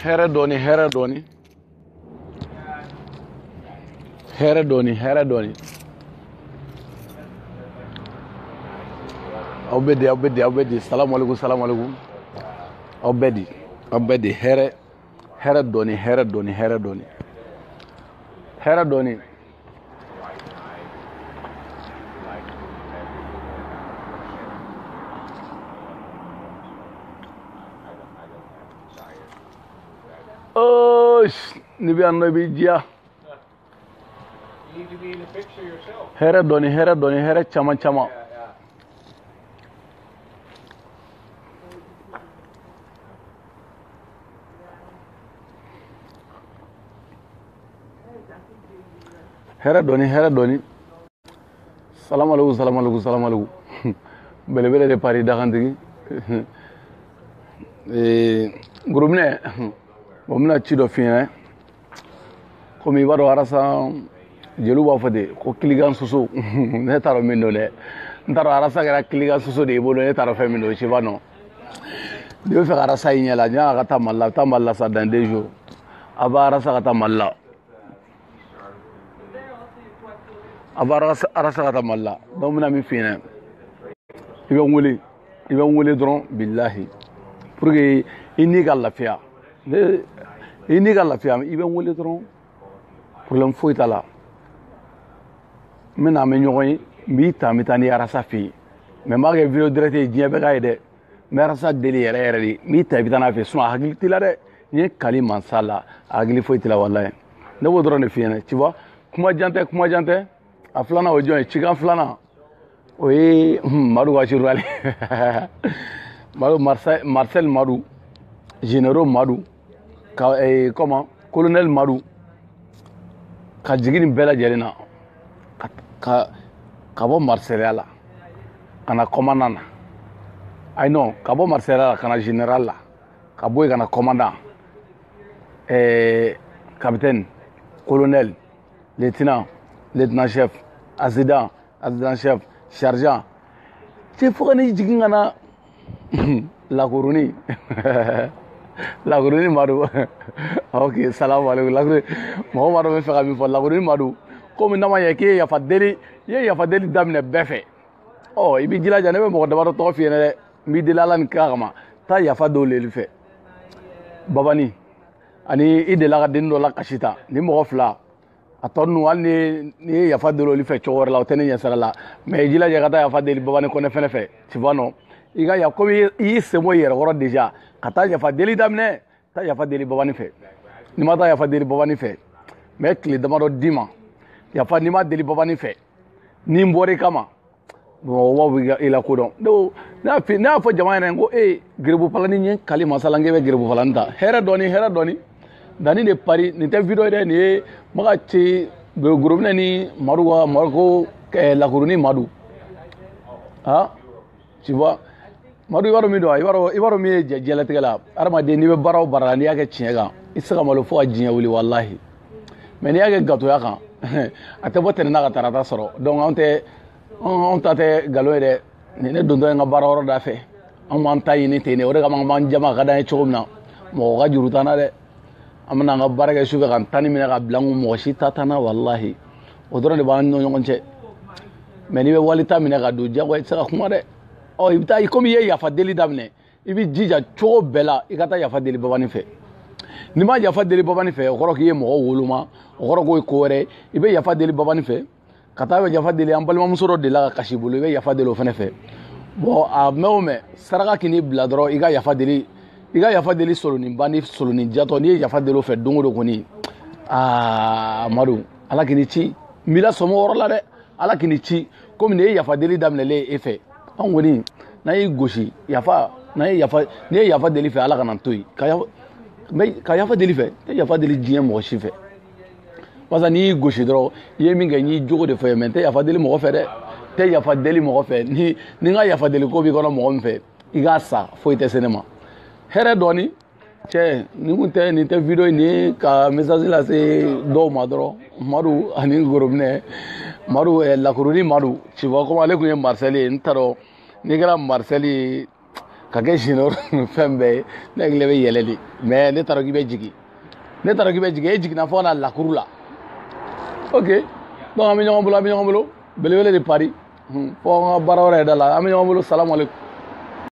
Hɛrɛ dɔɔni hɛrɛ dɔɔni hɛrɛ dɔɔni hɛrɛ dɔɔni aw bɛ di salamu alaikum aw bɛ di hɛrɛ dɔɔni ni bɛ yan nɔ i b'i diya hɛrɛ dɔɔni hɛrɛ caman hɛrɛ dɔɔni salamu alaikum belebele de pari dakantigi gurubinɛ bon bɛna ci dɔ f'i ɲɛna komi i b'a dɔn arasa jeliw b'a fɔ de ko kiligan soso ne t'a dɔn min don dɛ n t'a dɔn arasa kɛra kiligan soso de i bolo ne t'a dɔn fɛn min don je sais pas non n'i bɛ fɛ ka arasa i ɲɛ la ɲa ka taa Mali la a bɛ taa Mali la sa dans 2 jours a b'a arasa ka taa Mali la donc n bɛna min f'i ɲɛna i bɛ n wele dɔrɔn bilahi pour que i n'i ka lafiya i bɛ n wele dɔrɔn problème foyi t'a la n bɛ na an bɛ ɲɔgɔn ye n b'i ta n bɛ taa ni arasa fɛ yen mais n b'a kɛ video direct ye diɲɛ bɛɛ k'a ye dɛ n bɛ arasa deli yɛrɛ de n b'i ta i bɛ taa n'a fɛ sinon a hakili t'i la dɛ n ye kali mansa la a hakili foyi t'i la walayi ne b'o dɔrɔn de f'i ɲɛna tu vois kuma jan tɛ a filanan o jɔn ye cikan filanan o ye Madu ka journal Marcel Madu généraux Madu colonel Madu ka jigin nin bɛɛ lajɛlen na ka bɔ Marseillais la ka na commandant na ayi non ka bɔ Marseillais la ka na général la ka bɔ yen ka na commandant capitaine colonel lieutenant chef adjudant chef sergent cɛ fo ka n'i jigin ka na Lakurunin Madu ok salamu alaikum Lakurunin mɔgɔ ma dɔ bɛ fɛ ka min fɔ Lakurunin Madu komi n'a ma ɲɛ k'i ye yafa deli daminɛ bɛɛ fɛ i b'i jilaja ne bɛ mɔgɔ damadɔ tɔgɔ f'i ɲɛna dɛ n b'i deli Ala ni kira kama taa yafa dɔw leli fɛ Babani ani i delila ka denni dɔ la kasi ta ni mɔgɔ fila a tɔ ninnu hali ni ye yafa deli olu fɛ cogo wɛrɛ la o tɛ ne ɲɛsira la mais i jilaja ka taa yafa deli Babani Kɔnɛ fɛnɛ fɛ tu vois non i ka yafa komi i y'i sen bɔ i yɛrɛ kɔrɔ déjà ka taa yafa deli daminɛ taa yafa deli Babani fɛ n'i ma taa yafa deli Babani fɛ mais tile damadɔ d'i ma yafa n'i ma deli Babani fɛ ni n bɔra i kama mɔgɔbaw bɛ i la kodɔn ne y'a fɔ jama yɛrɛ ko gerebu palani ye kali masala k'e bɛ gerebu palani ta hɛrɛ dɔɔni danni de pari nin tɛ video ye dɛ nin ye maga ci gorobinɛ ni Madu ko Lakurunin Madu tu vois Madu i b'a dɔn min don i b'a dɔn min ye diɲɛlatigɛ la adamaden n'i bɛ baara o baara la n'i y'a kɛ tiɲɛ kan i tɛ se ka malo fo ka diɲɛ wuli walahi mais n'i y'a kɛ gatoya kan a tɛ bɔ tɛnɛn ka tarata sɔrɔ donc anw ta tɛ nkalon ye dɛ nin ne dontɔ ye n ka baara yɔrɔ da fɛ anw b'an ta ɲini ten de o de kama an b'an jama ka d'an ye cogo min na mɔgɔ ka juru t'an na dɛ an bɛna an ka baara kɛ sufɛ ka tani minɛ ka bila n kun mɔgɔ si ta t'an na walahi o dɔrɔn de b'an ni ɲɔgɔn cɛ mais n'i bɛ walita minɛ ka don diyagoya i tɛ se ka kuma dɛ i bɛ taa komi i ye yafa deli daminɛ i bɛ jija cogo bɛɛ la i ka taa yafa deli Babani fɛ n'i ma yafa deli Babani fɛ o kɔrɔ k'i ye mɔgɔ woloma o kɔrɔ k'o ye ko wɛrɛ i bɛ yafa deli Babani fɛ ka taa yafa deli an balimamuso dɔ delila ka kasi i bolo i bɛ yafa deli o fana fɛ bon a mɛn o mɛn saraka k'i bila dɔrɔn i ka yafa deli soloninba ni solonin jatɔ n'i ye yafa deli o fɛ don o don kɔni Madu Ala k'i ni ci n b'i la sɔmɔ o yɔrɔ la dɛ Ala k'i ni ci komi nin ye yafa deli daminɛlen e fɛ an kɔni n'an y'i gosi n'i ye yafa deli fɛ Ala ka na to yen ka yafa deli fɛ tɛ yafa deli diɲɛ mɔgɔ si fɛ parce que n'i y'i gosi dɔrɔn i ye min kɛ n y'i jogo de fɛ mais n tɛ yafa deli mɔgɔ fɛ dɛ tɛ yafa deli mɔgɔ fɛ ni n ka yafa deli ko b'i kɔnɔ mɔgɔ min fɛ i k'a sa foyi tɛ se ne ma hɛrɛ dɔɔni cɛ nin tɛ video ni ka message lase dɔw ma dɔrɔn Madu ani gorobinɛ Madu Lakurunin Madu tu vois comme ale kun ye Marcel ye n t'a dɔn n'i kɛra Marcel ye ka kɛ junior fɛn bɛɛ ye ne hakili bɛ yɛlɛ de mais ne taara k'i bɛ jigin e jiginna fɔ ka na lakuru la ok donc an bɛ ɲɔgɔn bolo belebele de pari fɔ an ka baara wɛrɛ yɛrɛ da la an bɛ ɲɔgɔn bolo salamu aleykum